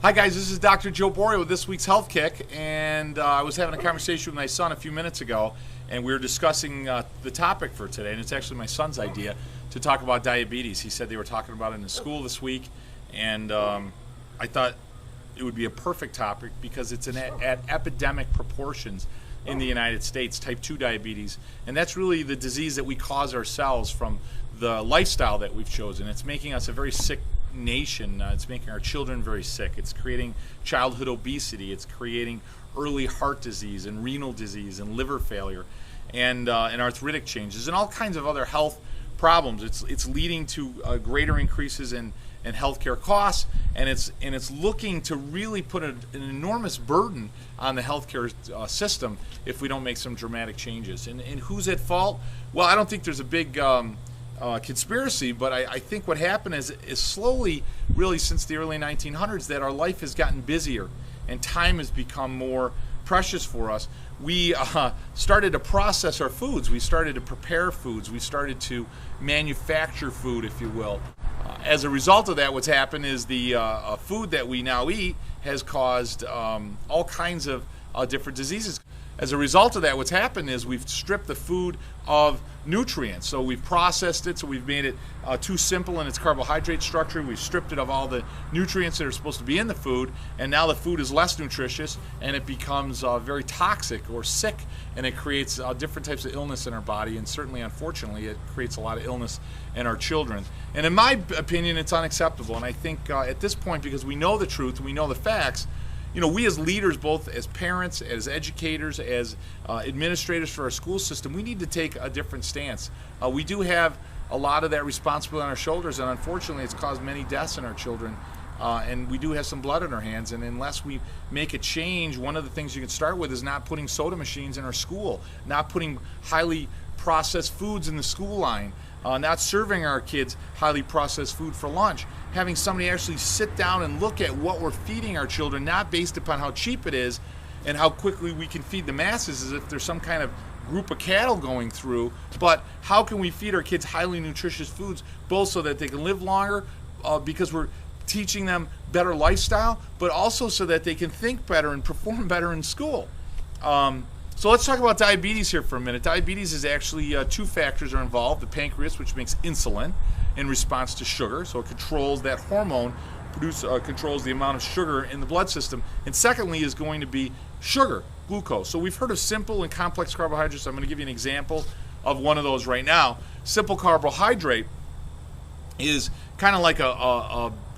Hi guys, this is Dr. Joe Borio with this week's Health Kick, and I was having a conversation with my son a few minutes ago, and we were discussing the topic for today, and it's actually my son's idea to talk about diabetes. He said they were talking about it in school this week, and I thought it would be a perfect topic because it's at epidemic proportions in the United States, type 2 diabetes, and that's really the disease that we cause ourselves from the lifestyle that we've chosen. It's making us a very sick nation. It's making our children very sick. It's creating childhood obesity. It's creating early heart disease and renal disease and liver failure and arthritic changes and all kinds of other health problems. It's leading to greater increases in healthcare costs, and it's looking to really put an enormous burden on the healthcare system if we don't make some dramatic changes. And who's at fault? Well, I don't think there's a big conspiracy, but I think what happened is slowly, really since the early 1900s, that our life has gotten busier and time has become more precious for us. We started to process our foods. We started to prepare foods. We started to manufacture food, if you will. As a result of that, what's happened is the food that we now eat has caused all kinds of different diseases. As a result of that, what's happened is we've stripped the food of nutrients. So we've processed it, so we've made it too simple in its carbohydrate structure. We've stripped it of all the nutrients that are supposed to be in the food, and now the food is less nutritious, and it becomes very toxic or sick, and it creates different types of illness in our body, and certainly, unfortunately, it creates a lot of illness in our children. And in my opinion, it's unacceptable, and I think at this point, because we know the truth and we know the facts, you know, we as leaders, both as parents, as educators, as administrators for our school system, we need to take a different stance. We do have a lot of that responsibility on our shoulders, and unfortunately it's caused many deaths in our children, and we do have some blood in our hands, and unless we make a change, one of the things you can start with is not putting soda machines in our school, not putting highly processed foods in the school line, not serving our kids highly processed food for lunch, having somebody actually sit down and look at what we're feeding our children, not based upon how cheap it is and how quickly we can feed the masses as if there's some kind of group of cattle going through, but how can we feed our kids highly nutritious foods, both so that they can live longer because we're teaching them better lifestyle, but also so that they can think better and perform better in school. So let's talk about diabetes here for a minute. Diabetes is actually two factors are involved. The pancreas, which makes insulin in response to sugar, so it controls that hormone, controls the amount of sugar in the blood system. And secondly is going to be sugar, glucose. So we've heard of simple and complex carbohydrates. I'm going to give you an example of one of those right now. Simple carbohydrate is kind of like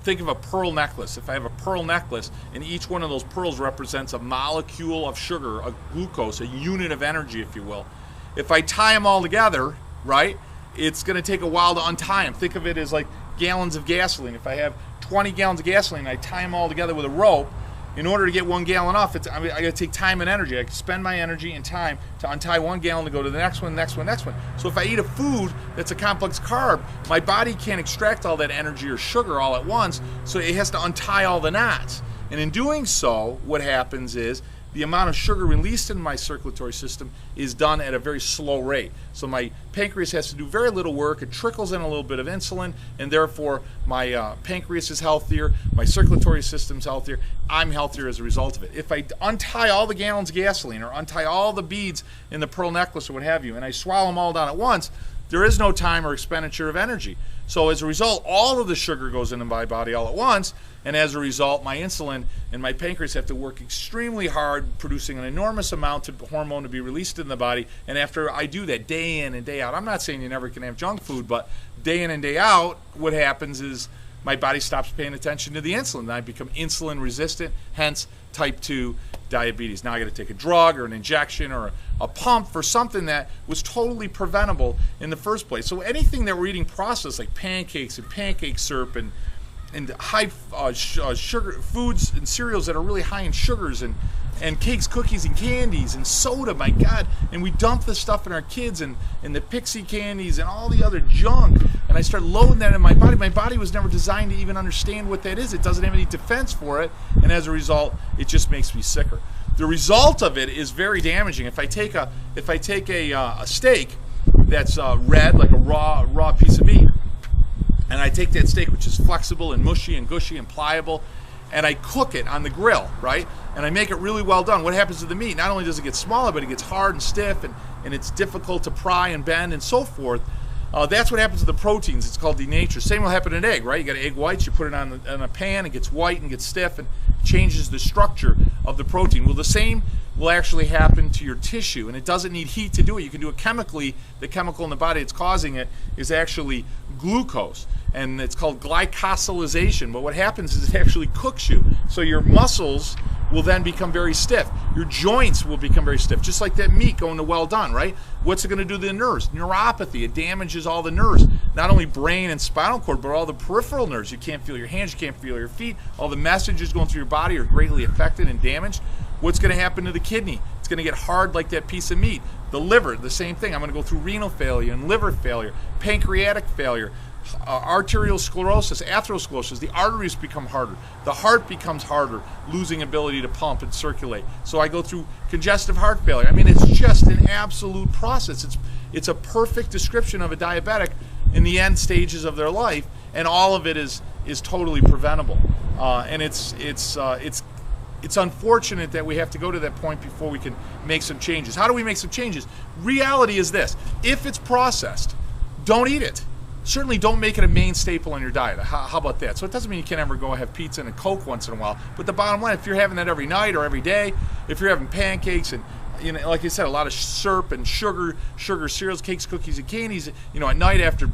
think of a pearl necklace. If I have a pearl necklace and each one of those pearls represents a molecule of sugar, a glucose, a unit of energy, if you will. If I tie them all together, right, it's going to take a while to untie them. Think of it as like gallons of gasoline. If I have 20 gallons of gasoline and I tie them all together with a rope, in order to get 1 gallon off, I got to take time and energy. I can spend my energy and time to untie 1 gallon to go to the next one, next one, next one. So if I eat a food that's a complex carb, my body can't extract all that energy or sugar all at once, so it has to untie all the knots. And in doing so, what happens is the amount of sugar released in my circulatory system is done at a very slow rate. So my pancreas has to do very little work. It trickles in a little bit of insulin, and therefore my pancreas is healthier, my circulatory system's healthier, I'm healthier as a result of it. If I untie all the gallons of gasoline or untie all the beads in the pearl necklace or what have you, and I swallow them all down at once, there is no time or expenditure of energy. So as a result, all of the sugar goes into my body all at once, and as a result, my insulin and my pancreas have to work extremely hard, producing an enormous amount of hormone to be released in the body. And after I do that day in and day out, I'm not saying you never can have junk food, but day in and day out, what happens is my body stops paying attention to the insulin, and I become insulin resistant, hence type 2 diabetes. Now I got to take a drug or an injection or a pump for something that was totally preventable in the first place. So anything that we're eating processed, like pancakes and pancake syrup and high sugar foods and cereals that are really high in sugars and cakes, cookies, and candies and soda, my God. And we dump this stuff in our kids and the pixie candies and all the other junk. And I start loading that in my body. My body was never designed to even understand what that is. It doesn't have any defense for it. And as a result, it just makes me sicker. The result of it is very damaging. If I take a steak that's red, like a raw piece of meat, and I take that steak, which is flexible and mushy and gushy and pliable, and I cook it on the grill, right? And I make it really well done. What happens to the meat? Not only does it get smaller, but it gets hard and stiff, and it's difficult to pry and bend and so forth. That's what happens to the proteins. It's called denature. Same will happen in an egg, right? You got egg whites, you put it on a pan, it gets white and gets stiff and changes the structure of the protein. Well, the same will actually happen to your tissue, and it doesn't need heat to do it. You can do it chemically. The chemical in the body that's causing it is actually glucose, and it's called glycosylation. But what happens is it actually cooks you. So your muscles will then become very stiff. Your joints will become very stiff, just like that meat going to well done, right? What's it going to do to the nerves? Neuropathy. It damages all the nerves, not only brain and spinal cord, but all the peripheral nerves. You can't feel your hands, you can't feel your feet. All the messages going through your body are greatly affected and damaged. What's going to happen to the kidney? It's going to get hard like that piece of meat. The liver, the same thing. I'm going to go through renal failure and liver failure, pancreatic failure, arterial sclerosis, atherosclerosis. The arteries become harder. The heart becomes harder, losing ability to pump and circulate. So I go through congestive heart failure. I mean, it's just an absolute process. It's a perfect description of a diabetic in the end stages of their life, and all of it is totally preventable. And it's unfortunate that we have to go to that point before we can make some changes. How do we make some changes? Reality is this: if it's processed, don't eat it. Certainly don't make it a main staple in your diet. How about that? So it doesn't mean you can't ever go have pizza and a Coke once in a while, but the bottom line, if you're having that every night or every day, if you're having pancakes and, you know, like I said, a lot of syrup and sugar cereals, cakes, cookies, and candies, you know, at night after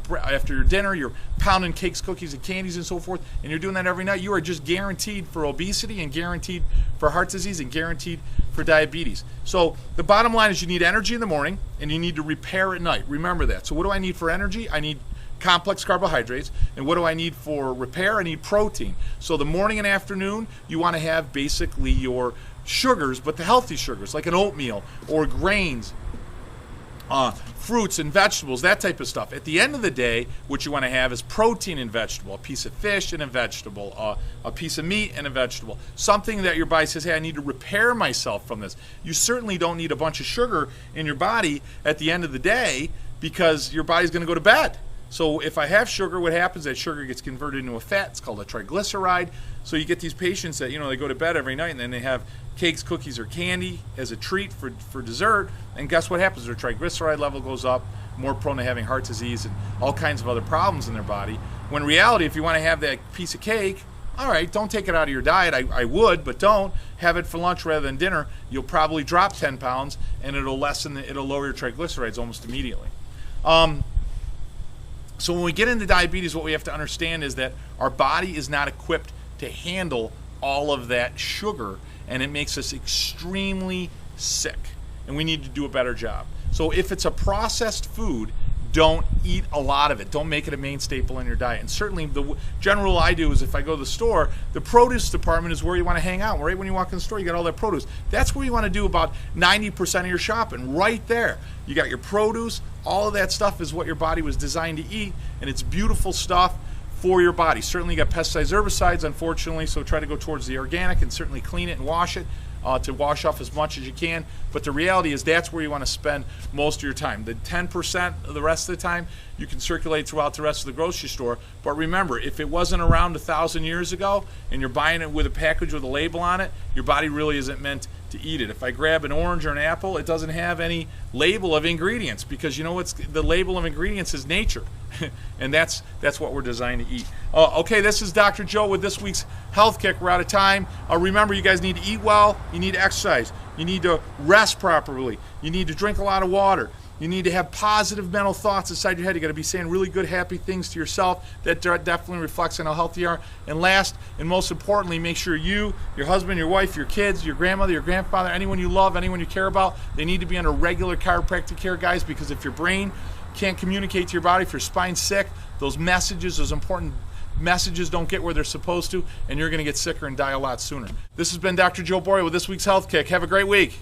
your dinner, you're pounding cakes, cookies, and candies and so forth, and you're doing that every night, you are just guaranteed for obesity and guaranteed for heart disease and guaranteed for diabetes. So the bottom line is you need energy in the morning and you need to repair at night. Remember that. So what do I need for energy? I need complex carbohydrates. And what do I need for repair? I need protein. So the morning and afternoon, you want to have basically your sugars, but the healthy sugars, like an oatmeal or grains, fruits and vegetables, that type of stuff. At the end of the day, what you want to have is protein and vegetable, a piece of fish and a vegetable, a piece of meat and a vegetable, something that your body says, hey, I need to repair myself from this. You certainly don't need a bunch of sugar in your body at the end of the day because your body's going to go to bed. So if I have sugar, what happens? That sugar gets converted into a fat. It's called a triglyceride. So you get these patients that, you know, they go to bed every night and then they have cakes, cookies, or candy as a treat for dessert. And guess what happens? Their triglyceride level goes up, more prone to having heart disease and all kinds of other problems in their body. When in reality, if you want to have that piece of cake, all right, don't take it out of your diet. I would, but don't. Have it for lunch rather than dinner. You'll probably drop 10 pounds and it'll lower your triglycerides almost immediately. So when we get into diabetes, what we have to understand is that our body is not equipped to handle all of that sugar, and it makes us extremely sick, and we need to do a better job. So if it's a processed food, don't eat a lot of it. Don't make it a main staple in your diet. And certainly the general rule I do is if I go to the store, the produce department is where you want to hang out. Right when you walk in the store, you got all that produce. That's where you want to do about 90% of your shopping, right there. You got your produce. All of that stuff is what your body was designed to eat, and it's beautiful stuff for your body. Certainly you got pesticides, herbicides, unfortunately, so try to go towards the organic and certainly clean it and wash it. To wash off as much as you can, but the reality is that's where you want to spend most of your time. The 10% of the rest of the time you can circulate throughout the rest of the grocery store. But remember, if it wasn't around 1,000 years ago and you're buying it with a package with a label on it, your body really isn't meant to eat it. If I grab an orange or an apple, it doesn't have any label of ingredients because you know what's the label of ingredients is nature. And that's what we're designed to eat. Okay, this is Dr. Joe with this week's Health Kick. We're out of time. Remember, you guys need to eat well. You need to exercise. You need to rest properly. You need to drink a lot of water. You need to have positive mental thoughts inside your head. You got to be saying really good, happy things to yourself. That definitely reflects on how healthy you are. And last and most importantly, make sure you, your husband, your wife, your kids, your grandmother, your grandfather, anyone you love, anyone you care about, they need to be under regular chiropractic care, guys, because if your brain can't communicate to your body, if your spine's sick, those messages, those important messages don't get where they're supposed to, and you're going to get sicker and die a lot sooner. This has been Dr. Joe Borio with this week's Health Kick. Have a great week.